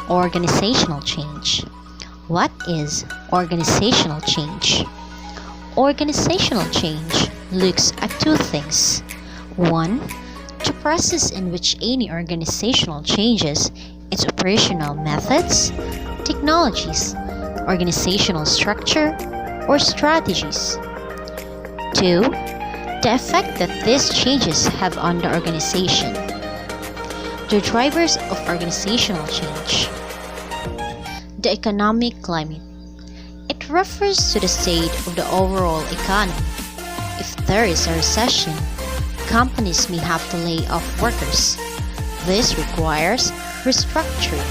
Organizational change. What is organizational change? Organizational change looks at two things. One, the process in which any organizational changes its operational methods, technologies, organizational structure, or strategies. Two, the effect that these changes have on the organization. The drivers of organizational change. The economic climate. It refers to the state of the overall economy. If there is a recession, companies may have to lay off workers. This requires restructuring.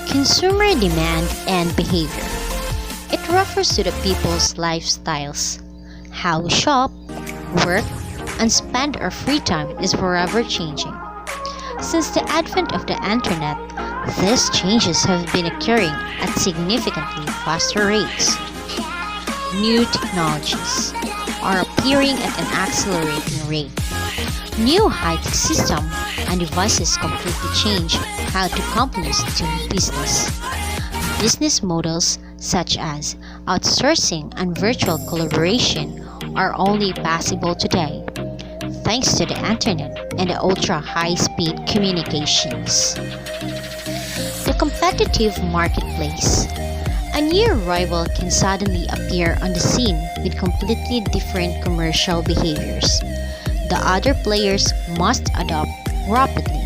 Consumer demand and behavior. It refers to the people's lifestyles. How we shop, work, and spend our free time is forever changing. Since the advent of the internet, these changes have been occurring at significantly faster rates. New technologies are appearing at an accelerating rate. New high-tech systems and devices completely change how the companies do business. Business models such as outsourcing and virtual collaboration are only possible today, thanks to the internet and the ultra-high-speed communications. The competitive marketplace. A new rival can suddenly appear on the scene with completely different commercial behaviors. The other players must adapt rapidly.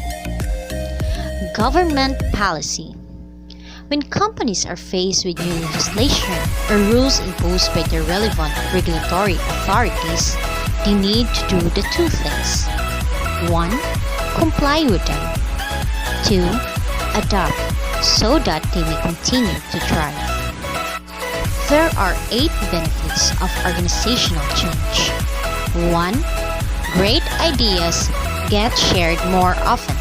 Government policy. When companies are faced with new legislation or rules imposed by the relevant regulatory authorities, they need to do the two things. 1. Comply with them. 2. Adapt so that they may continue to thrive. There are 8 benefits of organizational change. 1. Great ideas get shared more often.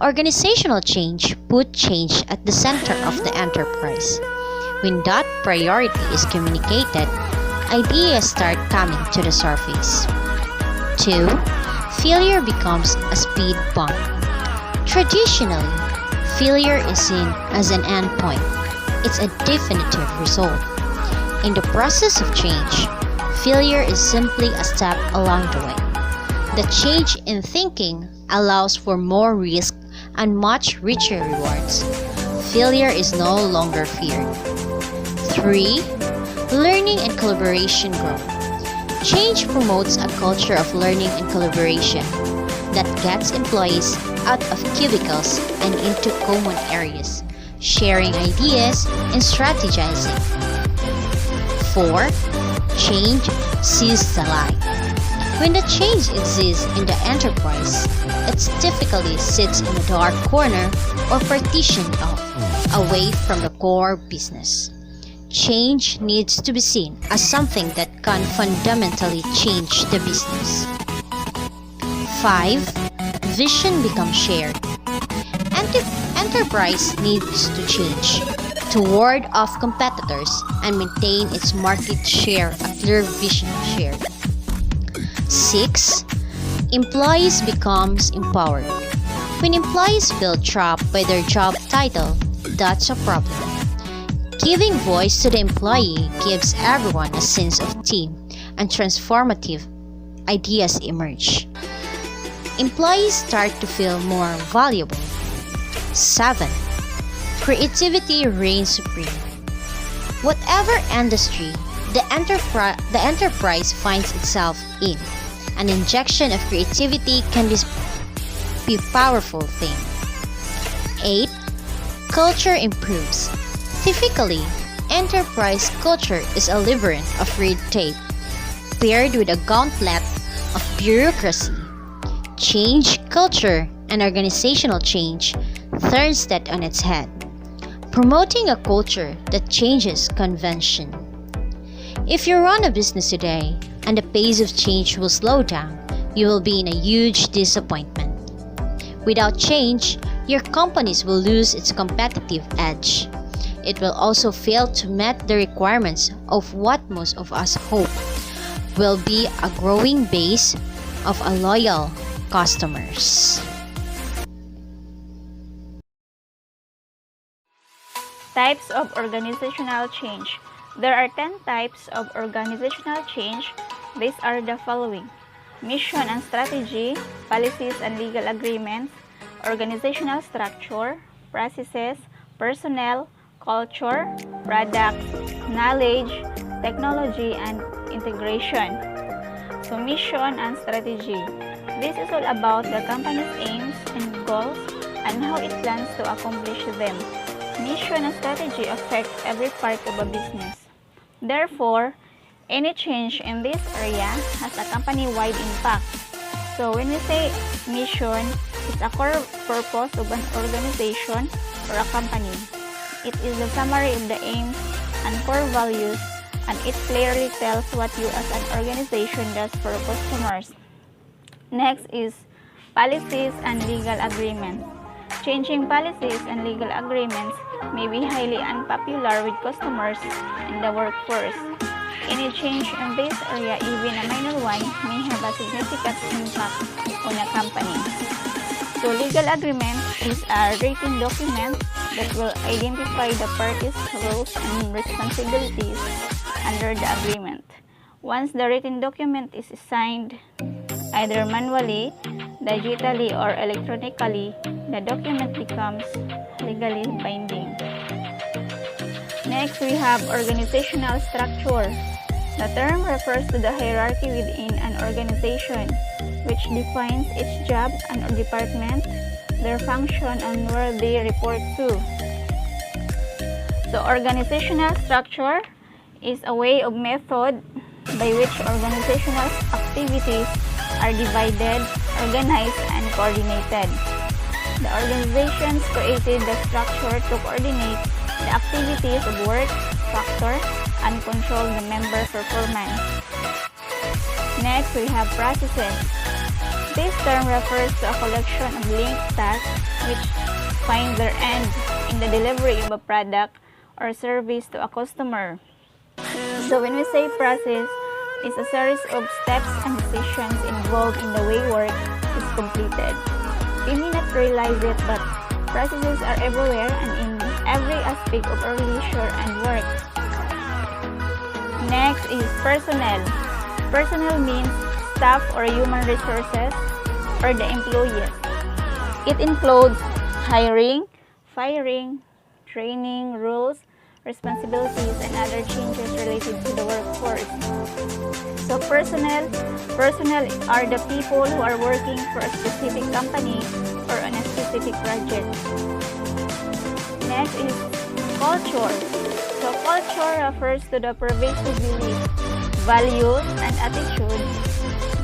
Organizational change puts change at the center of the enterprise. When that priority is communicated, ideas start coming to the surface. 2. Failure becomes a speed bump. Traditionally, failure is seen as an endpoint. It's a definitive result. In the process of change, failure is simply a step along the way. The change in thinking allows for more risk and much richer rewards. Failure is no longer feared. 3. Learning and collaboration grow. Change promotes a culture of learning and collaboration that gets employees out of cubicles and into common areas, sharing ideas and strategizing. 4. Change sees the light. When the change exists in the enterprise, it typically sits in a dark corner or partitioned off, away from the core business. Change needs to be seen as something that can fundamentally change the business. 5. Vision becomes shared. Enterprise needs to change to ward off competitors and maintain its market share, a clear vision shared. 6. Employees becomes empowered. When employees feel trapped by their job title, that's a problem. Giving voice to the employee gives everyone a sense of team, and transformative ideas emerge. Employees start to feel more valuable. 7. Creativity reigns supreme. Whatever industry the enterprise finds itself in, an injection of creativity can be a powerful thing. 8. Culture improves. Typically, enterprise culture is a labyrinth of red tape, paired with a gauntlet of bureaucracy. Change culture and organizational change turns that on its head, promoting a culture that changes convention. If you run a business today and the pace of change will slow down, you will be in a huge disappointment. Without change, your companies will lose its competitive edge. It will also fail to meet the requirements of what most of us hope will be a growing base of loyal customers. Types of organizational change. There are 10 types of organizational change. These are the following: mission and strategy, policies and legal agreements, organizational structure, processes, personnel, culture, products, knowledge, technology, and integration. So, mission and strategy. This is all about the company's aims and goals and how it plans to accomplish them. Mission and strategy affect every part of a business. Therefore, any change in this area has a company-wide impact. So when we say mission, it's a core purpose of an organization or a company. It is the summary of the aims and core values, and it clearly tells what you as an organization does for customers. Next is policies and legal agreements. Changing policies and legal agreements may be highly unpopular with customers and the workforce. Any change in this area, even a minor one, may have a significant impact on a company. So, legal agreement is a written document that will identify the parties' roles and responsibilities under the agreement. Once the written document is signed, either manually, digitally, or electronically, the document becomes legally binding. Next, we have organizational structure. The term refers to the hierarchy within an organization, which defines each job and department, their function, and where they report to. So, organizational structure is a way of method by which organizational activities are divided, organized, and coordinated. The organizations created the structure to coordinate the activities of work, factor, and control the member performance. Next, we have processes. This term refers to a collection of linked tasks which find their end in the delivery of a product or service to a customer. So when we say process, it's a series of steps and decisions involved in the way work is completed. We may not realize it, but processes are everywhere and in every aspect of our leisure and work. Next is personnel. Personnel means staff or human resources or the employees. It includes hiring, firing, training, rules, responsibilities, and other changes related to the workforce. So personnel are the people who are working for a specific company or on a specific project. Next is culture. So culture refers to the pervasive beliefs, values, and attitudes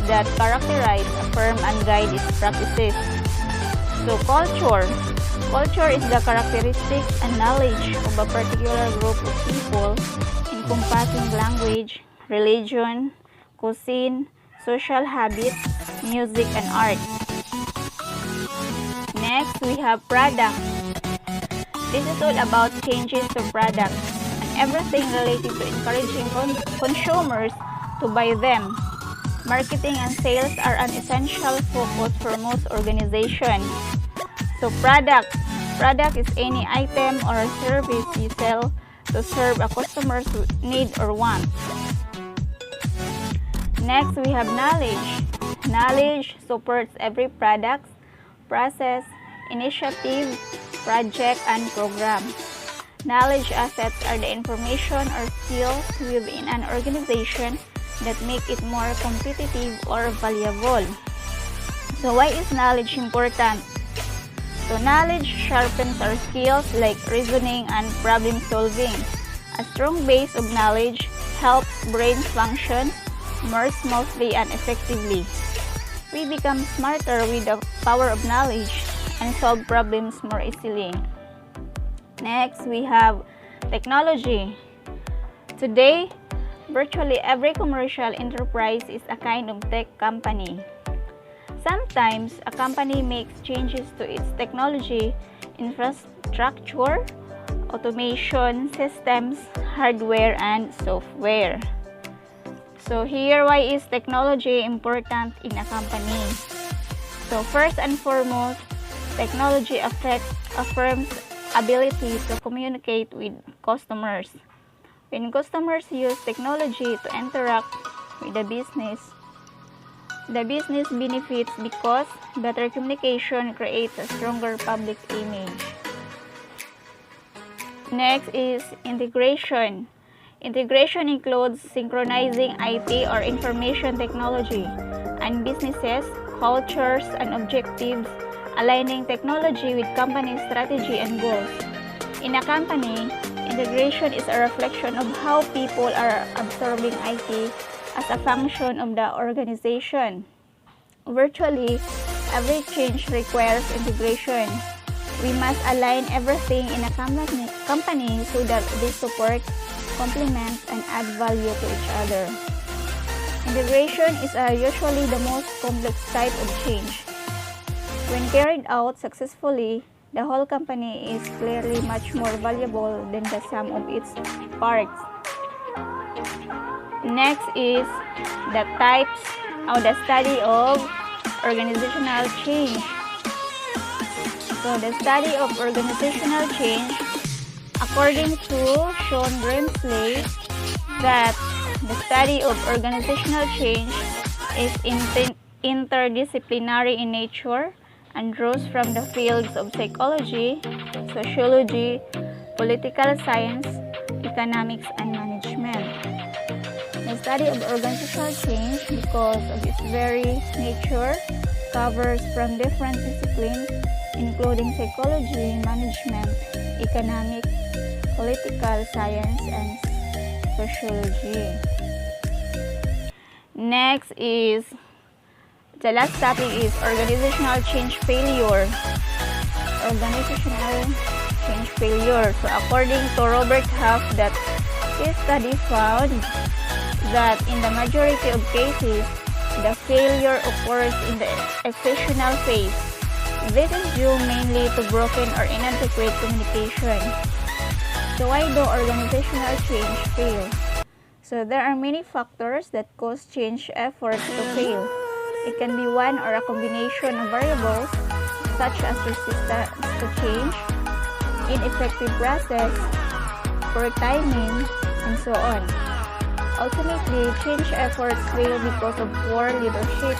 that characterize a firm and guide its practices. So culture is the characteristics and knowledge of a particular group of people encompassing language, religion, cuisine, social habits, music, and art. Next, we have product. This is all about changes to products and everything related to encouraging consumers to buy them. Marketing and sales are an essential focus for most organizations. So product is any item or service you sell to serve a customer's need or want. Next, we have knowledge. Knowledge supports every product, process, initiative, project, and program. Knowledge assets are the information or skills within an organization that make it more competitive or valuable. So why is knowledge important? So knowledge sharpens our skills like reasoning and problem solving. A strong base of knowledge helps brains function more smoothly and effectively. We become smarter with the power of knowledge and solve problems more easily. Next, we have technology. Today, virtually every commercial enterprise is a kind of tech company. Sometimes, a company makes changes to its technology, infrastructure, automation systems, hardware, and software. So here, why is technology important in a company? So first and foremost, technology affects a firm's ability to communicate with customers. When customers use technology to interact with the business benefits because better communication creates a stronger public image. Next is integration. Integration includes synchronizing IT or information technology and businesses, cultures, and objectives, aligning technology with company strategy and goals. In a company, integration is a reflection of how people are absorbing IT as a function of the organization. Virtually, every change requires integration. We must align everything in a company so that they support, complement, and add value to each other. Integration is usually the most complex type of change. When carried out successfully, the whole company is clearly much more valuable than the sum of its parts. Next is the types of the study of organizational change. So the study of organizational change, according to Sean Grimsley, that the study of organizational change is interdisciplinary in nature and draws from the fields of psychology, sociology, political science, economics, and management. The study of organizational change, because of its very nature, covers from different disciplines including psychology, management, economics, political science, and sociology. Next is, the last topic is organizational change failure. Organizational change failure. So according to Robert Huff, that his study found that in the majority of cases, the failure occurs in the exceptional phase. This is due mainly to broken or inadequate communication. So why do organizational change fail? So there are many factors that cause change efforts to fail. It can be one or a combination of variables such as resistance to change, ineffective process, poor timing, and so on. Ultimately, change efforts fail because of poor leadership,